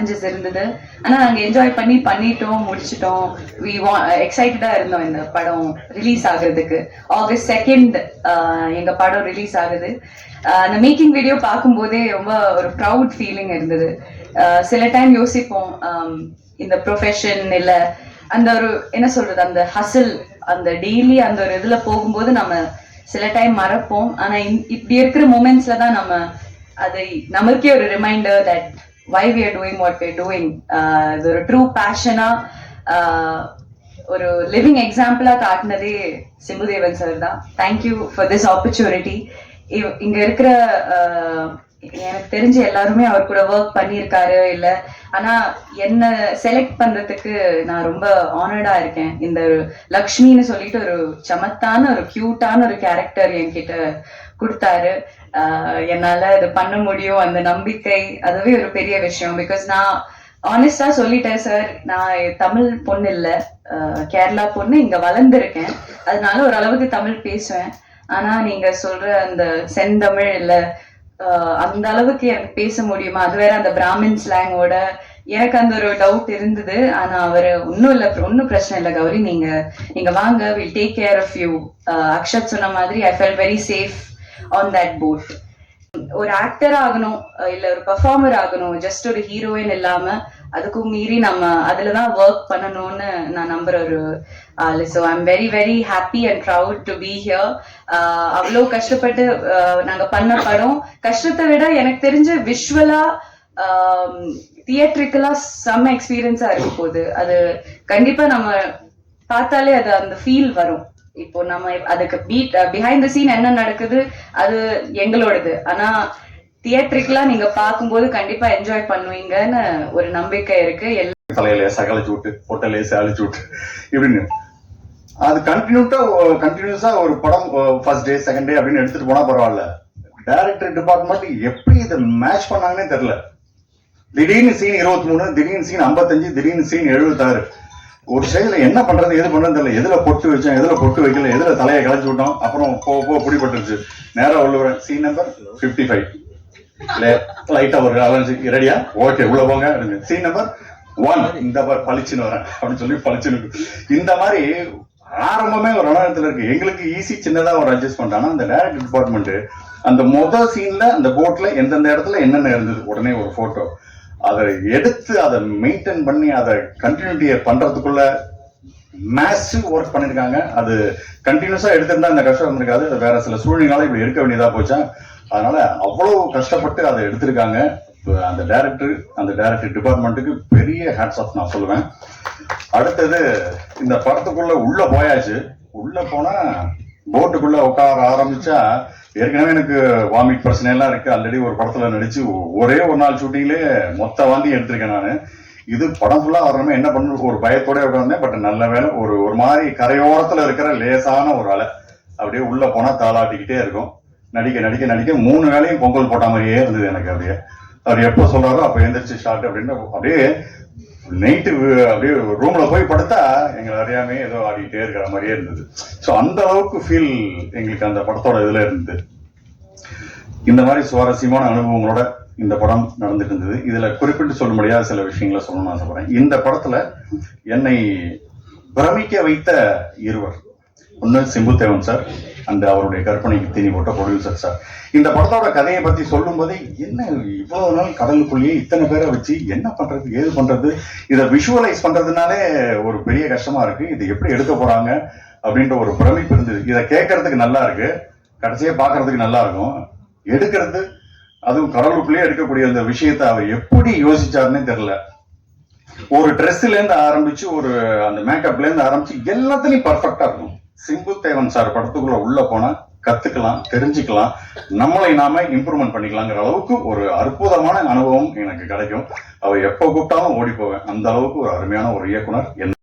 Challenges இருந்தது. ஆனா நாங்க என்ஜாய் பண்ணிட்டோம், முடிச்சிட்டோம். எக்ஸைட்டடா இருந்தோம் இந்த படம் ரிலீஸ் ஆகுறதுக்கு. August 2 எங்க படம் ரிலீஸ் ஆகுது. அந்த மேக்கிங் வீடியோ பார்க்கும்போதே ரொம்ப ஒரு ப்ரவுட் ஃபீலிங் இருந்தது. சில டைம் யோசிப்போம், இந்த ப்ரொஃபஷன் இல்ல அந்த ஒரு என்ன சொல்றது, அந்த ஹசில், அந்த டெய்லி அந்த ஒரு இதுல போகும்போது நம்ம சில டைம் மறப்போம். ஆனா இப்படி இருக்கிற மூமெண்ட்ஸ்ல தான் நம்ம அதை நம்மளுக்கே ஒரு reminder that why we are doing what we are doing. இது ஒரு ட்ரூ பேஷனா ஒரு லிவிங் எக்ஸாம்பிளா காட்டினதே சிம்புதேவன் சார் தான். Thank you for this opportunity. இங்க இருக்கிற எனக்கு தெரிஞ்சு எல்லாருமே அவர் கூட ஒர்க் பண்ணியிருக்காரு இல்ல, ஆனா என்ன செலக்ட் பண்றதுக்கு நான் ரொம்ப ஆனர்டா இருக்கேன். இந்த லக்ஷ்மின்னு சொல்லிட்டு ஒரு சமத்தான ஒரு கியூட்டான ஒரு கேரக்டர் என்கிட்ட கொடுத்தாரு. என்னால இது பண்ண முடியும், அந்த நம்பிக்கை அதுவே ஒரு பெரிய விஷயம். பிகாஸ் நான் ஆனஸ்டா சொல்லிட்டேன் சார், நான் தமிழ் பொண்ணு இல்ல, கேரளா பொண்ணு, இங்க வளர்ந்துருக்கேன், அதனால ஓரளவுக்கு தமிழ் பேசுவேன். ஆனா நீங்க சொல்ற அந்த செந்தமிழ் இல்ல அந்த அளவுக்கு எனக்கு பேச முடியுமா, அது வேற அந்த பிராமின் ஸ்லாங்கோட, எனக்கு அந்த ஒரு டவுட் இருந்தது. ஆனா அவரு ஒன்னும் பிரச்சனை இல்லை கௌரி, நீங்க வாங்க, will take care of you. Akshat சொன்ன மாதிரி I felt very safe on that boat. ஒரு ஆக்டர் ஆகணும் இல்ல ஒரு பெர்ஃபார்மர் ஆகணும், ஜஸ்ட் ஒரு ஹீரோயின் இல்லாம அதுக்கும் மீறி நம்ம அதுலதான் ஒர்க் பண்ணணும்னு நான் நம்புற ஒரு ஆளு. So I am very very happy and proud to be here. அவ்வளோ கஷ்டப்பட்டு நாங்க பண்ண படம், கஷ்டத்தை விட எனக்கு தெரிஞ்ச விஷுவலா தியேட்ரிக்கலா செம்ம எக்ஸ்பீரியன்ஸா இருக்க போகுது. அது கண்டிப்பா நம்ம பார்த்தாலே அது அந்த ஃபீல் வரும். இப்போ நம்ம அதுக்கு பிஹைண்ட் த சீன் என்ன நடக்குது அது எங்களோடது, ஆனா தியேட்ரிக்கலா நீங்க பார்க்கும்போது கண்டிப்பா என்ஜாய் பண்ணுவீங்கன்னு ஒரு நம்பிக்கை இருக்கு. தலையில சகலிச்சு விட்டு பொட்டலே அழிச்சு விட்டு இப்படின்னு அது கண்டினியூஸா ஒரு படம் ஃபர்ஸ்ட் டே செகண்ட் டே அப்படின்னு எடுத்துட்டு போனா பரவாயில்ல. டைரக்டர் டிபார்ட்மெண்ட் எப்படி இதை மேட்ச் பண்ணாங்கன்னே தெரியல. திடீர்னு சீன் 23, திடீர்னு சீன் 55, திடீர்னு சீன் 76. ஒரு ஸ்டேஜ்ல என்ன பண்றது எது பண்றது தெரியல. எதுல பொட்டு வச்சோம், எதுல பொட்டு வைக்கல, எதுல தலையை களைச்சு விட்டோம். அப்புறம் போக பிடிபட்டுருச்சு. நேரம் உள்ள சீன் நம்பர் 55 லைட்டா ஒரு அலைஞ்சு ரெடியா ஓகே உள்ள போங்க. சீன் நம்பர் 1 இந்த பளிச்சுன்னு வரேன் அப்படின்னு சொல்லி பளிச்சுன்னு. இந்த மாதிரி ஆரம்பமே ஒரு ரணத்துல இருக்கு. எங்களுக்கு ஈஸி சின்னதா ஒரு அட்ஜஸ்ட்மெண்ட். ஆனா அந்த டைரக்டர் டிபார்ட்மெண்ட் அந்த மொதல் சீன்ல அந்த போட்ல எந்தெந்த இடத்துல என்னென்ன இருந்தது உடனே ஒரு போட்டோ அதை எடுத்து அதை மெயின்டைன் பண்ணி அதை கண்டினியூட்டியை பண்றதுக்குள்ள மேசிவ் ஒர்க் பண்ணிருக்காங்க. அது கண்டினியூஸா எடுத்திருந்தா இந்த கஷ்டம் இருந்திருக்காது. வேற சில சூழ்நிலை இப்படி எடுக்க வேண்டியதா போச்சா. அதனால அவ்வளவு கஷ்டப்பட்டு அதை எடுத்திருக்காங்க. அந்த டைரக்டர் டிபார்ட்மெண்ட்டுக்கு பெரிய ஹேட்ஸ் ஆஃப் நான் சொல்லுவேன். அடுத்தது இந்த படத்துக்குள்ள உள்ள போயாச்சு. உள்ள போனா போட்டுக்குள்ள உட்கார ஆரம்பிச்சா ஏற்கனவே எனக்கு வாமிட் பிரச்சனை எல்லாம் இருக்கு. ஆல்ரெடி ஒரு படத்துல நடிச்சு ஒரே ஒரு நாள் ஷூட்டிங்லேயே மொத்த வாந்தி எடுத்திருக்கேன் நான். இது படம் ஃபுல்லா வரணுமே என்ன பண்ண ஒரு பயத்தோட உட்கார்ந்தேன். பட் நல்ல வேலை ஒரு மாதிரி கரையோரத்துல இருக்கிற லேசான ஒரு அலை அப்படியே உள்ள போனா தாளாட்டிக்கிட்டே இருக்கும். நடிக்க 3 வேளையும் பொங்கல் போட்ட மாதிரியே இருந்தது எனக்கு. அப்படியே அவர் எப்போ சொல்றாரோ அப்ப எந்திரிச்சு ஷார்ட் அப்படின்னு அப்படியே நைட்டு அப்படியே ரூம்ல போய் படுத்தா எங்களை அறியாமே ஏதோ ஆடிக்கிட்டே இருக்கிற மாதிரியே இருந்தது. ஸோ அந்த அளவுக்கு ஃபீல் எங்களுக்கு அந்த படத்தோட இதுல இருந்தது. இந்த மாதிரி சுவாரஸ்யமான அனுபவங்களோட இந்த படம் நடந்துட்டு இருந்தது. இதுல குறிப்பிட்டு சொல்ல முடியாத சில விஷயங்களை சொல்லணும்னு ஆசைப்படுறேன். இந்த படத்துல என்னை பிரமிக்க வைத்த இருவர், ஒன்னு சிம்புதேவன் சார் அண்ட் அவருடைய கற்பனைக்கு தீனி போட்ட ப்ரொடியூசர் சார். இந்த படத்தோட கதையை பத்தி சொல்லும் போதே என்ன இவ்வளவு நாள் கடலுக்குள்ளேயே இத்தனை பேரை வச்சு என்ன பண்றது ஏது பண்றது, இதை விஷுவலைஸ் பண்றதுனாலே ஒரு பெரிய கஷ்டமா இருக்கு. இது எப்படி எடுக்க போறாங்க அப்படின்ற ஒரு பிரமிப்பு இருந்தது. இதை கேட்கறதுக்கு நல்லா இருக்கு, கடைசியா பாக்குறதுக்கு நல்லா இருக்கும். எடுக்கிறது அதுவும் கடலுக்குள்ளேயே எடுக்கக்கூடிய அந்த விஷயத்தை அவர் எப்படி யோசிச்சாருன்னே தெரியல. ஒரு ட்ரெஸ்ல இருந்து ஆரம்பிச்சு ஒரு அந்த மேக்கப்ல இருந்து ஆரம்பிச்சு எல்லாத்துலயும் பர்ஃபெக்டா இருக்கும். சிம்புதேவன் சார் படத்துக்குள்ள உள்ள போனா கத்துக்கலாம், தெரிஞ்சுக்கலாம், நம்மளை நாம இம்ப்ரூவ்மெண்ட் பண்ணிக்கலாங்கிற அளவுக்கு ஒரு அற்புதமான அனுபவம் எனக்கு கிடைக்கும். அவர் எப்ப கூப்பிட்டாலும் ஓடி போவேன். அந்த அளவுக்கு ஒரு அருமையான ஒரு இயக்குனர்.